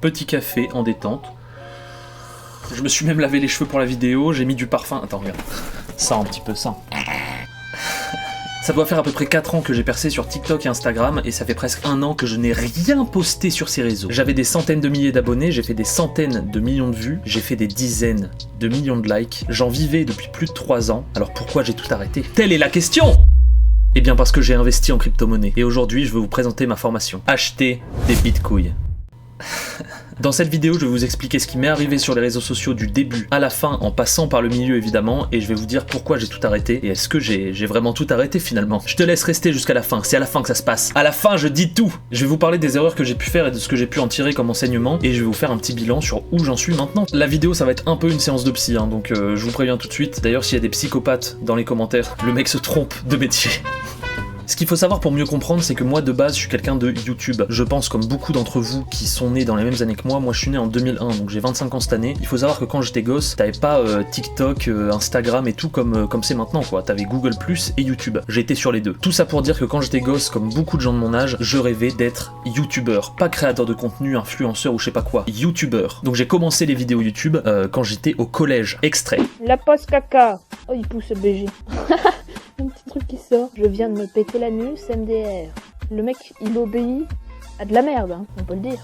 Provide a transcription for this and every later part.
Petit café en détente. Je me suis même lavé les cheveux pour la vidéo, j'ai mis du parfum. Attends, regarde. Ça, un petit peu ça. Ça doit faire à peu près 4 ans que j'ai percé sur TikTok et Instagram, et ça fait presque 1 an que je n'ai rien posté sur ces réseaux. J'avais des centaines de milliers d'abonnés, j'ai fait des centaines de millions de vues, j'ai fait des dizaines de millions de likes. J'en vivais depuis plus de 3 ans, alors pourquoi j'ai tout arrêté? Telle est la question! Eh bien parce que j'ai investi en crypto-monnaie. Et aujourd'hui, je vais vous présenter ma formation. Acheter des bitcoins. Dans cette vidéo, je vais vous expliquer ce qui m'est arrivé sur les réseaux sociaux du début à la fin, en passant par le milieu évidemment, et je vais vous dire pourquoi j'ai tout arrêté, et est-ce que j'ai vraiment tout arrêté finalement. Je te laisse rester jusqu'à la fin, c'est à la fin que ça se passe. À la fin, je dis tout. Je vais vous parler des erreurs que j'ai pu faire et de ce que j'ai pu en tirer comme enseignement, et je vais vous faire un petit bilan sur où j'en suis maintenant. La vidéo, ça va être un peu une séance de psy, hein, donc je vous préviens tout de suite. D'ailleurs, s'il y a des psychopathes dans les commentaires, le mec se trompe de métier. Ce qu'il faut savoir pour mieux comprendre, c'est que moi de base je suis quelqu'un de YouTube. Je pense comme beaucoup d'entre vous qui sont nés dans les mêmes années que moi je suis né en 2001, donc j'ai 25 ans cette année. Il faut savoir que quand j'étais gosse, t'avais pas TikTok, Instagram et tout comme c'est maintenant quoi. T'avais Google Plus et YouTube. J'étais sur les deux. Tout ça pour dire que quand j'étais gosse, comme beaucoup de gens de mon âge, je rêvais d'être YouTubeur. Pas créateur de contenu, influenceur ou je sais pas quoi. YouTubeur. Donc j'ai commencé les vidéos YouTube quand j'étais au collège. Extrait. La poste caca. Oh, il pousse le BG. Un petit truc qui sort. Je viens de me péter l'anus, MDR. Le mec, il obéit à de la merde, hein, on peut le dire.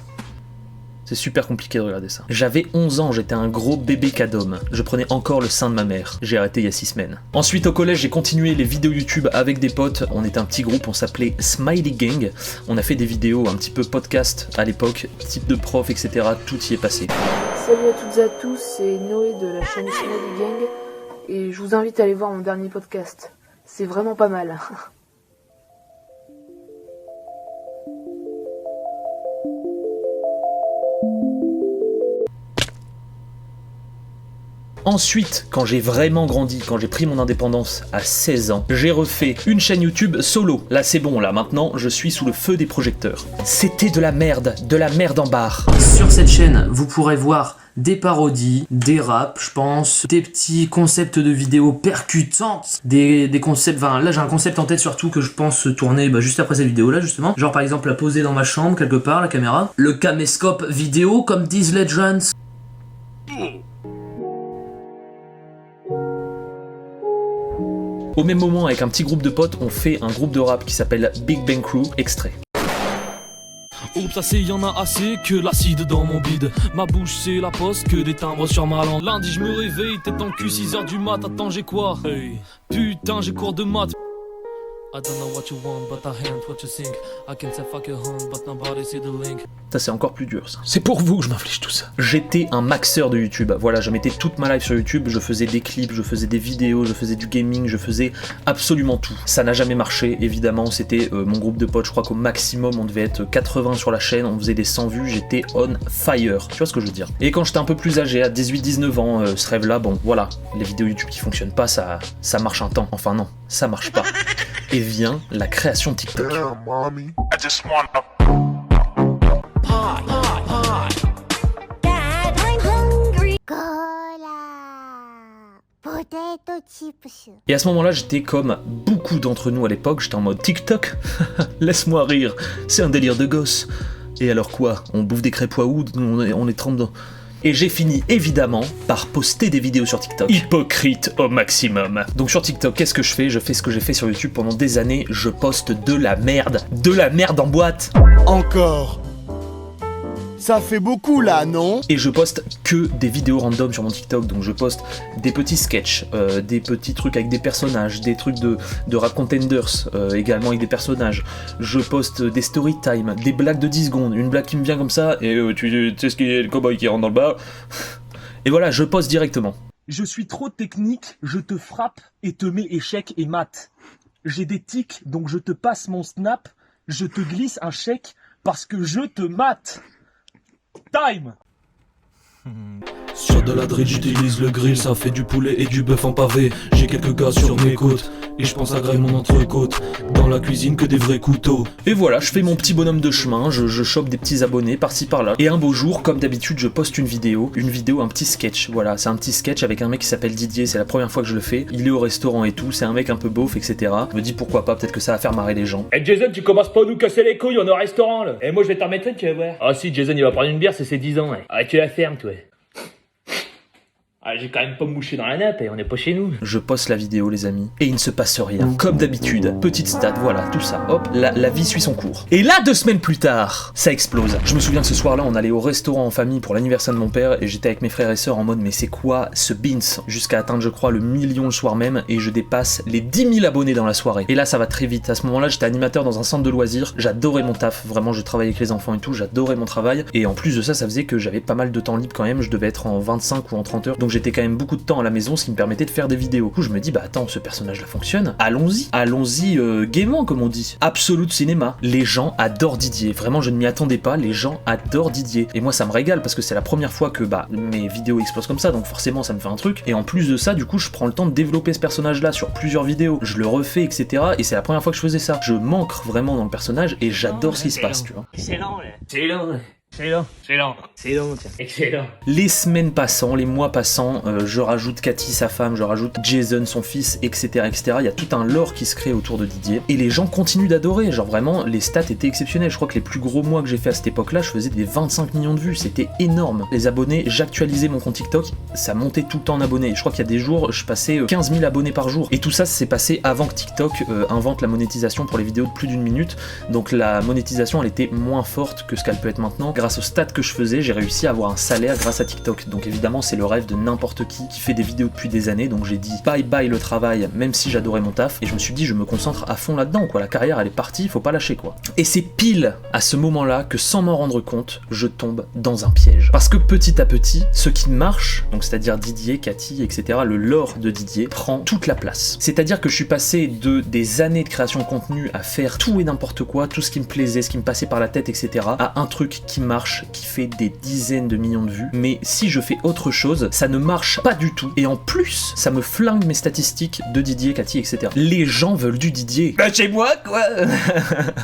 C'est super compliqué de regarder ça. J'avais 11 ans, j'étais un gros bébé cadom. Je prenais encore le sein de ma mère. J'ai arrêté il y a 6 semaines. Ensuite, au collège, j'ai continué les vidéos YouTube avec des potes. On était un petit groupe, on s'appelait Smiley Gang. On a fait des vidéos un petit peu podcast à l'époque, type de prof, etc. Tout y est passé. Salut à toutes et à tous, c'est Noé de la chaîne Smiley Gang. Et je vous invite à aller voir mon dernier podcast. C'est vraiment pas mal. Ensuite, quand j'ai vraiment grandi, quand j'ai pris mon indépendance à 16 ans, j'ai refait une chaîne YouTube solo. Là c'est bon, là maintenant je suis sous le feu des projecteurs. C'était de la merde en barre. Sur cette chaîne, vous pourrez voir des parodies, des raps, je pense, des petits concepts de vidéos percutantes, des concepts, enfin là j'ai un concept en tête surtout que je pense tourner juste après cette vidéo là justement, genre par exemple la poser dans ma chambre quelque part, la caméra, le caméscope vidéo comme disent Legends. Au même moment, avec un petit groupe de potes, on fait un groupe de rap qui s'appelle Big Bang Crew, extrait. Oups, assez, y'en a assez que l'acide dans mon bide. Ma bouche c'est la poste, que des timbres sur ma langue. Lundi je me réveille, tête en cul, 6h du mat, attends j'ai quoi? Hey. Putain j'ai cours de maths. I don't know what you want, but I hate what you think. I can say fuck your home, but nobody see the link. Ça c'est encore plus dur ça. C'est pour vous que je m'inflige tout ça. J'étais un maxeur de YouTube. Voilà, je mettais toute ma life sur YouTube, je faisais des clips, je faisais des vidéos, je faisais du gaming, je faisais absolument tout. Ça n'a jamais marché, évidemment, c'était mon groupe de potes, je crois qu'au maximum on devait être 80 sur la chaîne, on faisait des 100 vues, j'étais on fire. Tu vois ce que je veux dire? Et quand j'étais un peu plus âgé, à 18-19 ans, ce rêve-là, bon voilà, les vidéos YouTube qui fonctionnent pas, ça marche un temps. Enfin non, ça marche pas. Et vient la création de TikTok. Et à ce moment-là, j'étais comme beaucoup d'entre nous à l'époque, j'étais en mode TikTok, laisse-moi rire, c'est un délire de gosse. Et alors quoi? On bouffe des crêpes Waouh, on est trempe dans... Et j'ai fini évidemment par poster des vidéos sur TikTok. Hypocrite au maximum. Donc sur TikTok, qu'est-ce que je fais? Je fais ce que j'ai fait sur YouTube pendant des années, je poste de la merde en boîte. Encore. Ça fait beaucoup là, non? Et je poste que des vidéos random sur mon TikTok, donc je poste des petits sketchs, des petits trucs avec des personnages, des trucs de rap contenders, également avec des personnages. Je poste des story time, des blagues de 10 secondes, une blague qui me vient comme ça, et tu sais ce qu'il y a le cowboy qui rentre dans le bar. Et voilà, je poste directement. Je suis trop technique, je te frappe et te mets échec et mat. J'ai des tics, donc je te passe mon snap, je te glisse un chèque parce que je te mate. Time. Sur de la drill j'utilise le grill, ça fait du poulet et du bœuf en pavé. J'ai quelques gars sur mes côtes et je pense à grailler mon entrecôte. Dans la cuisine que des vrais couteaux. Et voilà, je fais mon petit bonhomme de chemin, je chope des petits abonnés par-ci par-là. Et un beau jour, comme d'habitude, je poste une vidéo, un petit sketch. Voilà, c'est un petit sketch avec un mec qui s'appelle Didier, c'est la première fois que je le fais. Il est au restaurant et tout, c'est un mec un peu beauf, etc. Je me dis pourquoi pas, peut-être que ça va faire marrer les gens. Eh Jason, tu commences pas à nous casser les couilles, on est au restaurant là. Et moi je vais t'en mettre une, tu vas voir. Ah si, Jason il va prendre une bière, c'est ses 10 ans. Ouais. Ah tu la fermes toi. Ah, j'ai quand même pas mouché dans la nappe et on n'est pas chez nous. Je poste la vidéo les amis, et il ne se passe rien. Comme d'habitude, petite stat, voilà, tout ça, hop, la vie suit son cours. Et là, 2 semaines plus tard, ça explose. Je me souviens que ce soir-là, on allait au restaurant en famille pour l'anniversaire de mon père, et j'étais avec mes frères et sœurs en mode, mais c'est quoi ce beans? Jusqu'à atteindre, je crois, le 1 million le soir même, et je dépasse les 10 000 abonnés dans la soirée. Et là, ça va très vite. À ce moment-là, j'étais animateur dans un centre de loisirs, j'adorais mon taf, vraiment, je travaillais avec les enfants et tout, j'adorais mon travail, et en plus de ça, ça faisait que j'avais pas mal de temps libre quand même, je devais être en 25 ou en 30 heures, donc j'étais quand même beaucoup de temps à la maison, ce qui me permettait de faire des vidéos. Du coup, je me dis, bah attends, ce personnage-là fonctionne, allons-y gaiement, comme on dit. Absolute cinéma. Les gens adorent Didier. Vraiment, je ne m'y attendais pas, les gens adorent Didier. Et moi, ça me régale, parce que c'est la première fois que, mes vidéos explosent comme ça, donc forcément, ça me fait un truc. Et en plus de ça, du coup, je prends le temps de développer ce personnage-là sur plusieurs vidéos. Je le refais, etc. Et c'est la première fois que je faisais ça. Je m'ancre vraiment dans le personnage, et j'adore ce qui se passe, tu vois. Excellent là. C'est long, tiens. Excellent. Les semaines passant, les mois passant, je rajoute Cathy, sa femme, je rajoute Jason, son fils, etc., etc. Il y a tout un lore qui se crée autour de Didier. Et les gens continuent d'adorer. Genre vraiment, les stats étaient exceptionnels. Je crois que les plus gros mois que j'ai fait à cette époque-là, je faisais des 25 millions de vues. C'était énorme. Les abonnés, j'actualisais mon compte TikTok, ça montait tout le temps en abonnés. Je crois qu'il y a des jours, je passais 15 000 abonnés par jour. Et tout ça, s'est passé avant que TikTok invente la monétisation pour les vidéos de plus d'1 minute. Donc la monétisation, elle était moins forte que ce qu'elle peut être maintenant. Grâce aux stats que je faisais, j'ai réussi à avoir un salaire grâce à TikTok. Donc évidemment, c'est le rêve de n'importe qui fait des vidéos depuis des années. Donc j'ai dit bye bye le travail, même si j'adorais mon taf. Et je me suis dit, je me concentre à fond là-dedans, quoi. La carrière, elle est partie, faut pas lâcher, quoi. Et c'est pile à ce moment-là que, sans m'en rendre compte, je tombe dans un piège. Parce que petit à petit, ce qui marche, donc c'est-à-dire Didier, Cathy, etc., le lore de Didier, prend toute la place. C'est-à-dire que je suis passé de des années de création de contenu à faire tout et n'importe quoi, tout ce qui me plaisait, ce qui me passait par la tête, etc., à un truc qui marche, qui fait des dizaines de millions de vues, mais si je fais autre chose, ça ne marche pas du tout, et en plus, ça me flingue mes statistiques de Didier, Cathy, etc. Les gens veulent du Didier. Bah chez moi, quoi.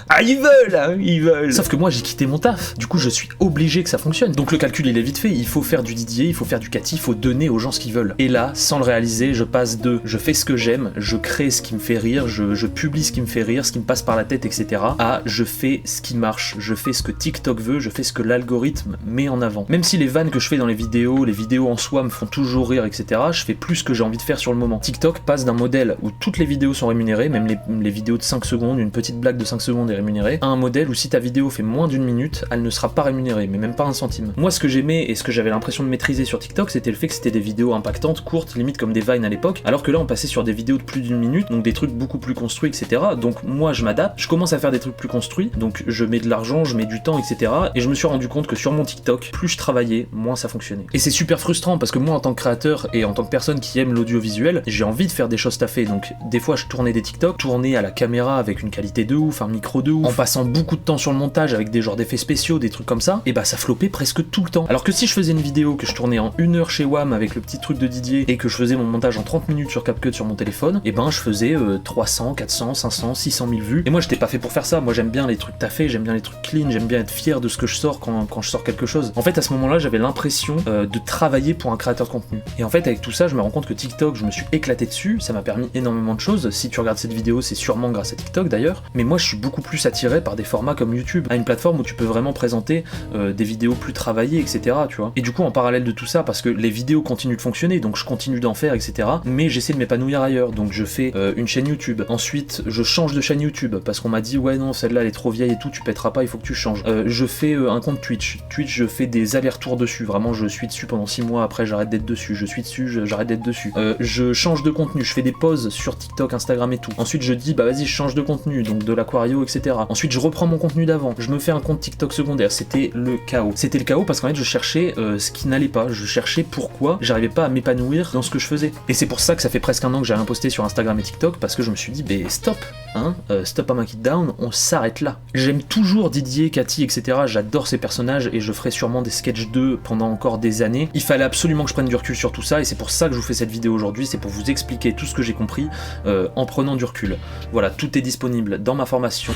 Ah, ils veulent, hein, ils veulent. Sauf que moi, j'ai quitté mon taf, du coup, je suis obligé que ça fonctionne. Donc le calcul, il est vite fait, il faut faire du Didier, il faut faire du Cathy, il faut donner aux gens ce qu'ils veulent. Et là, sans le réaliser, je passe de je fais ce que j'aime, je crée ce qui me fait rire, je publie ce qui me fait rire, ce qui me passe par la tête, etc. à je fais ce qui marche, je fais ce que TikTok veut, je fais ce que l'algorithme met en avant. Même si les vannes que je fais dans les vidéos en soi me font toujours rire, etc., je fais plus ce que j'ai envie de faire sur le moment. TikTok passe d'un modèle où toutes les vidéos sont rémunérées, même les vidéos de 5 secondes, une petite blague de 5 secondes est rémunérée, à un modèle où si ta vidéo fait moins d'1 minute, elle ne sera pas rémunérée, mais même pas un centime. Moi, ce que j'aimais et ce que j'avais l'impression de maîtriser sur TikTok, c'était le fait que c'était des vidéos impactantes, courtes, limite comme des vines à l'époque, alors que là, on passait sur des vidéos de plus d'1 minute, donc des trucs beaucoup plus construits, etc. Donc moi, je m'adapte, je commence à faire des trucs plus construits, donc je mets de l'argent, je mets du temps, etc. Et je me suis rendu compte que sur mon TikTok, plus je travaillais, moins ça fonctionnait. Et c'est super frustrant parce que moi, en tant que créateur et en tant que personne qui aime l'audiovisuel, j'ai envie de faire des choses taffées. Donc des fois, je tournais des TikTok, tournais à la caméra avec une qualité de ouf, un micro de ouf, en passant beaucoup de temps sur le montage avec des genres d'effets spéciaux, des trucs comme ça, et bah ça flopait presque tout le temps. Alors que si je faisais une vidéo que je tournais en 1 heure chez WAM avec le petit truc de Didier et que je faisais mon montage en 30 minutes sur CapCut sur mon téléphone, et ben je faisais 300, 400, 500, 600 000 vues. Et moi, j'étais pas fait pour faire ça. Moi, j'aime bien les trucs taffés, j'aime bien les trucs clean, j'aime bien être fier de ce que je sors quand je sors quelque chose. En fait, à ce moment-là, j'avais l'impression de travailler pour un créateur de contenu. Et en fait, avec tout ça, je me rends compte que TikTok, je me suis éclaté dessus, ça m'a permis énormément de choses. Si tu regardes cette vidéo, c'est sûrement grâce à TikTok d'ailleurs. Mais moi, je suis beaucoup plus attiré par des formats comme YouTube, à une plateforme où tu peux vraiment présenter des vidéos plus travaillées, etc. Tu vois. Et du coup, en parallèle de tout ça, parce que les vidéos continuent de fonctionner, donc je continue d'en faire, etc. Mais j'essaie de m'épanouir ailleurs. Donc je fais une chaîne YouTube. Ensuite, je change de chaîne YouTube parce qu'on m'a dit ouais non, celle-là elle est trop vieille et tout, tu pèteras pas, il faut que tu changes. Je fais un compte Twitch. Twitch, je fais des allers-retours dessus. Vraiment, je suis dessus pendant 6 mois. Après, j'arrête d'être dessus. Je suis dessus, j'arrête d'être dessus. Je change de contenu. Je fais des pauses sur TikTok, Instagram et tout. Ensuite, je dis bah vas-y, je change de contenu, donc de l'aquario, etc. Ensuite, je reprends mon contenu d'avant. Je me fais un compte TikTok secondaire. C'était le chaos. C'était le chaos parce qu'en fait, je cherchais ce qui n'allait pas. Je cherchais pourquoi j'arrivais pas à m'épanouir dans ce que je faisais. Et c'est pour ça que ça fait presque un an que j'ai rien posté sur Instagram et TikTok parce que je me suis dit, bah stop. hein, Stop I'm a Kid Down, on s'arrête là. J'aime toujours Didier, Cathy, etc. J'adore ces personnages et je ferai sûrement des sketchs d'eux pendant encore des années. Il fallait absolument que je prenne du recul sur tout ça et c'est pour ça que je vous fais cette vidéo aujourd'hui, c'est pour vous expliquer tout ce que j'ai compris en prenant du recul. Voilà, tout est disponible dans ma formation.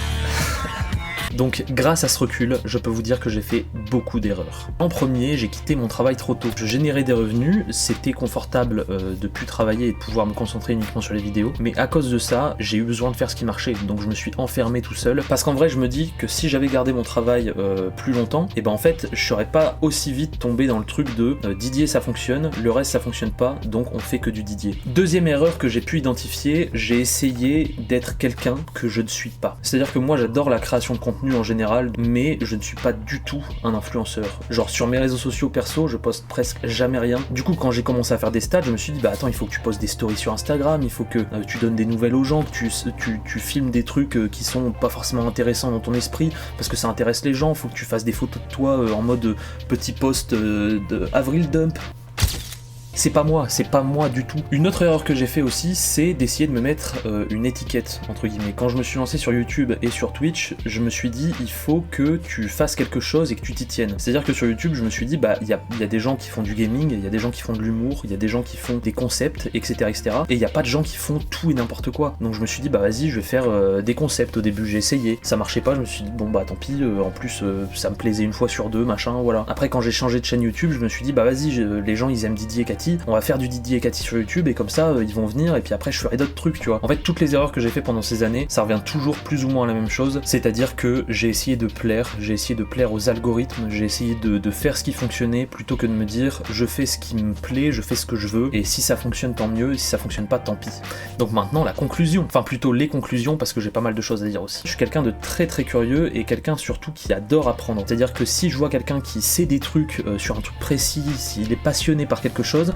Donc grâce à ce recul, je peux vous dire que j'ai fait beaucoup d'erreurs. En premier, j'ai quitté mon travail trop tôt. Je générais des revenus, c'était confortable de plus travailler et de pouvoir me concentrer uniquement sur les vidéos, mais à cause de ça, j'ai eu besoin de faire ce qui marchait, donc je me suis enfermé tout seul, parce qu'en vrai je me dis que si j'avais gardé mon travail plus longtemps, et ben en fait je serais pas aussi vite tombé dans le truc de Didier ça fonctionne, le reste ça fonctionne pas, donc on fait que du Didier. Deuxième erreur que j'ai pu identifier, j'ai essayé d'être quelqu'un que je ne suis pas. C'est-à-dire que moi j'adore la création de contenu en général, mais je ne suis pas du tout un influenceur. Genre sur mes réseaux sociaux perso, je poste presque jamais rien. Du coup, quand j'ai commencé à faire des stats, je me suis dit bah attends, il faut que tu postes des stories sur Instagram, il faut que tu donnes des nouvelles aux gens, que tu filmes des trucs qui sont pas forcément intéressants dans ton esprit, parce que ça intéresse les gens, faut que tu fasses des photos de toi en mode petit post de Avril Dump. C'est pas moi du tout. Une autre erreur que j'ai fait aussi, c'est d'essayer de me mettre une étiquette, entre guillemets. Quand je me suis lancé sur YouTube et sur Twitch, je me suis dit, il faut que tu fasses quelque chose et que tu t'y tiennes. C'est-à-dire que sur YouTube, je me suis dit, bah, il y a des gens qui font du gaming, il y a des gens qui font de l'humour, il y a des gens qui font des concepts, etc., etc. Et il n'y a pas de gens qui font tout et n'importe quoi. Donc je me suis dit, bah vas-y, je vais faire des concepts. Au début, j'ai essayé, ça marchait pas, je me suis dit, bon bah tant pis, en plus, ça me plaisait une fois sur deux, machin, voilà. Après, quand j'ai changé de chaîne YouTube, je me suis dit, bah vas-y, les gens, ils aiment Didier et Cathy, on va faire du Didier et Cathy sur YouTube et comme ça ils vont venir et puis après je ferai d'autres trucs, tu vois. En fait, toutes les erreurs que j'ai fait pendant ces années, ça revient toujours plus ou moins à la même chose, c'est-à-dire que j'ai essayé de plaire aux algorithmes, j'ai essayé de faire ce qui fonctionnait plutôt que de me dire je fais ce qui me plaît, je fais ce que je veux et si ça fonctionne tant mieux et si ça fonctionne pas tant pis. Donc maintenant la conclusion, enfin plutôt les conclusions parce que j'ai pas mal de choses à dire aussi. Je suis quelqu'un de très très curieux et quelqu'un surtout qui adore apprendre. C'est-à-dire que si je vois quelqu'un qui sait des trucs sur un truc précis, s'il est passionné par quelque chose,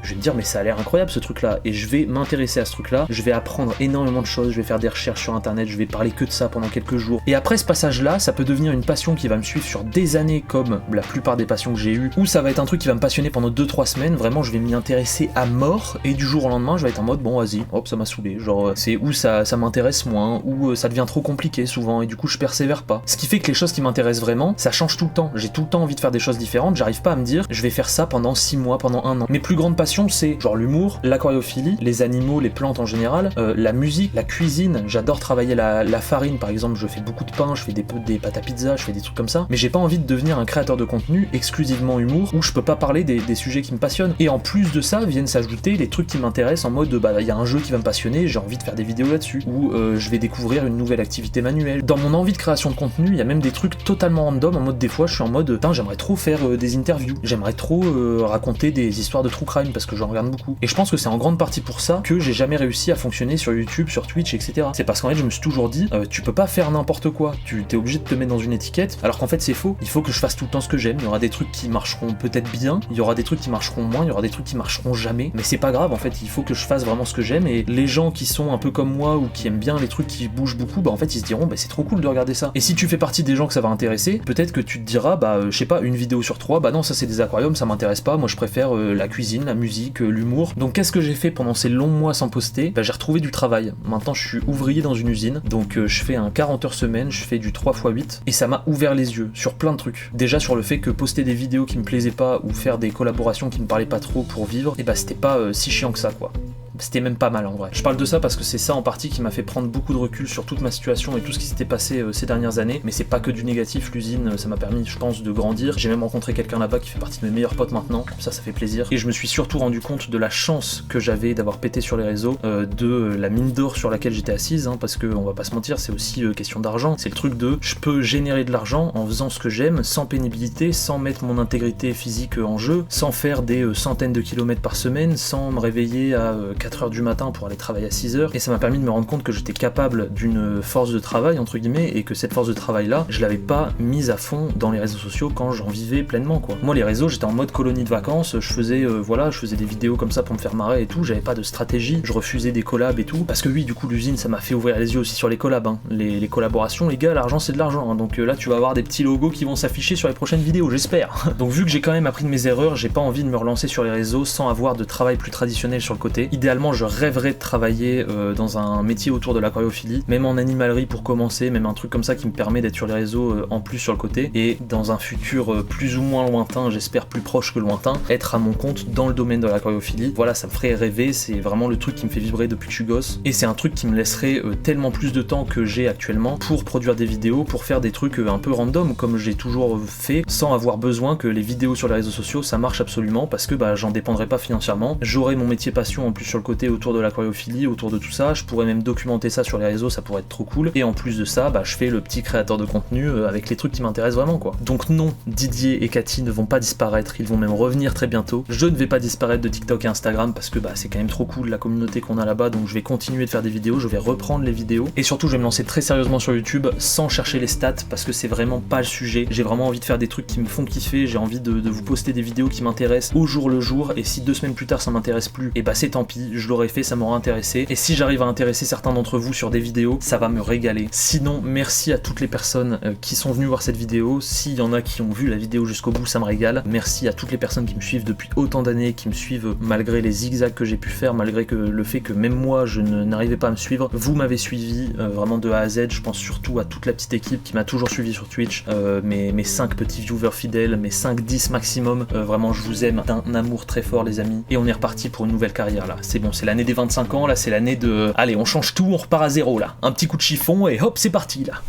je vais me dire mais ça a l'air incroyable ce truc là et je vais m'intéresser à ce truc là, je vais apprendre énormément de choses, je vais faire des recherches sur internet, je vais parler que de ça pendant quelques jours et après ce passage là ça peut devenir une passion qui va me suivre sur des années comme la plupart des passions que j'ai eues, ou ça va être un truc qui va me passionner pendant 2-3 semaines, vraiment je vais m'y intéresser à mort et du jour au lendemain je vais être en mode bon vas-y, hop ça m'a saoulé, genre c'est où ça m'intéresse moins, ou ça devient trop compliqué souvent et du coup je persévère pas. Ce qui fait que les choses qui m'intéressent vraiment, ça change tout le temps, j'ai tout le temps envie de faire des choses différentes, j'arrive pas à me dire je vais faire ça pendant 6 mois, pendant 1 an. Mes plus grandes passions c'est genre l'humour, l'aquariophilie, les animaux, les plantes en général, la musique, la cuisine, j'adore travailler la farine par exemple, je fais beaucoup de pain, je fais des pâtes à pizza, je fais des trucs comme ça, mais j'ai pas envie de devenir un créateur de contenu exclusivement humour où je peux pas parler des sujets qui me passionnent. Et en plus de ça viennent s'ajouter les trucs qui m'intéressent en mode bah il y a un jeu qui va me passionner, j'ai envie de faire des vidéos là-dessus, ou je vais découvrir une nouvelle activité manuelle. Dans mon envie de création de contenu, il y a même des trucs totalement random en mode des fois je suis en mode j'aimerais trop faire des interviews, j'aimerais trop raconter des histoires de true crime parce que j'en regarde beaucoup. Et je pense que c'est en grande partie pour ça que j'ai jamais réussi à fonctionner sur YouTube, sur Twitch, etc. C'est parce qu'en fait je me suis toujours dit tu peux pas faire n'importe quoi, tu t'es obligé de te mettre dans une étiquette, alors qu'en fait c'est faux. Il faut que je fasse tout le temps ce que j'aime, il y aura des trucs qui marcheront peut-être bien, il y aura des trucs qui marcheront moins, il y aura des trucs qui marcheront jamais, mais c'est pas grave en fait, il faut que je fasse vraiment ce que j'aime et les gens qui sont un peu comme moi ou qui aiment bien les trucs qui bougent beaucoup, bah en fait ils se diront bah c'est trop cool de regarder ça. Et si tu fais partie des gens que ça va intéresser, peut-être que tu te diras bah je sais pas, une vidéo sur 3, bah non ça c'est des aquariums, ça m'intéresse pas, moi je préfère la cuisine, la musique, l'humour. Donc qu'est-ce que j'ai fait pendant ces longs mois sans poster? Bah j'ai retrouvé du travail. Maintenant je suis ouvrier dans une usine, donc je fais un 40 heures semaine, je fais du 3x8 et ça m'a ouvert les yeux sur plein de trucs. Déjà sur le fait que poster des vidéos qui me plaisaient pas ou faire des collaborations qui me parlaient pas trop pour vivre, et bah c'était pas si chiant que ça quoi. C'était même pas mal en vrai. Je parle de ça parce que c'est ça en partie qui m'a fait prendre beaucoup de recul sur toute ma situation et tout ce qui s'était passé ces dernières années, mais c'est pas que du négatif, l'usine ça m'a permis je pense de grandir. J'ai même rencontré quelqu'un là-bas qui fait partie de mes meilleurs potes maintenant, ça fait plaisir. Et je me suis surtout rendu compte de la chance que j'avais d'avoir pété sur les réseaux, de la mine d'or sur laquelle j'étais assise, hein, parce que on va pas se mentir, c'est aussi question d'argent. C'est le truc de je peux générer de l'argent en faisant ce que j'aime, sans pénibilité, sans mettre mon intégrité physique en jeu, sans faire des centaines de kilomètres par semaine, sans me réveiller à 4h du matin pour aller travailler à 6h, et ça m'a permis de me rendre compte que j'étais capable d'une force de travail entre guillemets, et que cette force de travail là je l'avais pas mise à fond dans les réseaux sociaux quand j'en vivais pleinement quoi. Moi les réseaux j'étais en mode colonie de vacances, je faisais je faisais des vidéos comme ça pour me faire marrer et tout, j'avais pas de stratégie, je refusais des collabs et tout, parce que oui du coup l'usine ça m'a fait ouvrir les yeux aussi sur les collabs, hein. Les collaborations les gars, l'argent c'est de l'argent, hein. Donc là tu vas avoir des petits logos qui vont s'afficher sur les prochaines vidéos j'espère. Donc vu que j'ai quand même appris de mes erreurs, j'ai pas envie de me relancer sur les réseaux sans avoir de travail plus traditionnel sur le côté. Idéalement Personnellement, je rêverais de travailler dans un métier autour de l'aquariophilie, même en animalerie pour commencer, même un truc comme ça qui me permet d'être sur les réseaux en plus sur le côté, et dans un futur plus ou moins lointain, j'espère plus proche que lointain, être à mon compte dans le domaine de l'aquariophilie. Voilà, ça me ferait rêver, c'est vraiment le truc qui me fait vibrer depuis que je suis gosse, et c'est un truc qui me laisserait tellement plus de temps que j'ai actuellement pour produire des vidéos, pour faire des trucs un peu random comme j'ai toujours fait, sans avoir besoin que les vidéos sur les réseaux sociaux ça marche absolument, parce que bah j'en dépendrai pas financièrement. J'aurai mon métier passion en plus sur le côté autour de l'aquariophilie, autour de tout ça, je pourrais même documenter ça sur les réseaux, ça pourrait être trop cool, et en plus de ça, bah je fais le petit créateur de contenu avec les trucs qui m'intéressent vraiment quoi. Donc non, Didier et Cathy ne vont pas disparaître, ils vont même revenir très bientôt. Je ne vais pas disparaître de TikTok et Instagram parce que bah c'est quand même trop cool la communauté qu'on a là-bas, donc je vais continuer de faire des vidéos, je vais reprendre les vidéos, et surtout je vais me lancer très sérieusement sur YouTube sans chercher les stats parce que c'est vraiment pas le sujet. J'ai vraiment envie de faire des trucs qui me font kiffer, j'ai envie de vous poster des vidéos qui m'intéressent au jour le jour, et si 2 semaines plus tard ça m'intéresse plus, et bah c'est tant pis, je l'aurais fait, ça m'aura intéressé, et si j'arrive à intéresser certains d'entre vous sur des vidéos, ça va me régaler. Sinon, merci à toutes les personnes qui sont venues voir cette vidéo, s'il y en a qui ont vu la vidéo jusqu'au bout, ça me régale. Merci à toutes les personnes qui me suivent depuis autant d'années, qui me suivent malgré les zigzags que j'ai pu faire, malgré que le fait que même moi je n'arrivais pas à me suivre, vous m'avez suivi vraiment de A à Z. Je pense surtout à toute la petite équipe qui m'a toujours suivi sur Twitch, mes 5 petits viewers fidèles, mes 5-10 maximum, vraiment je vous aime d'un amour très fort les amis, et on est reparti pour une nouvelle carrière là, c'est bon, c'est l'année des 25 ans là, c'est l'année de... Allez, on change tout, on repart à zéro là, un petit coup de chiffon et hop c'est parti là.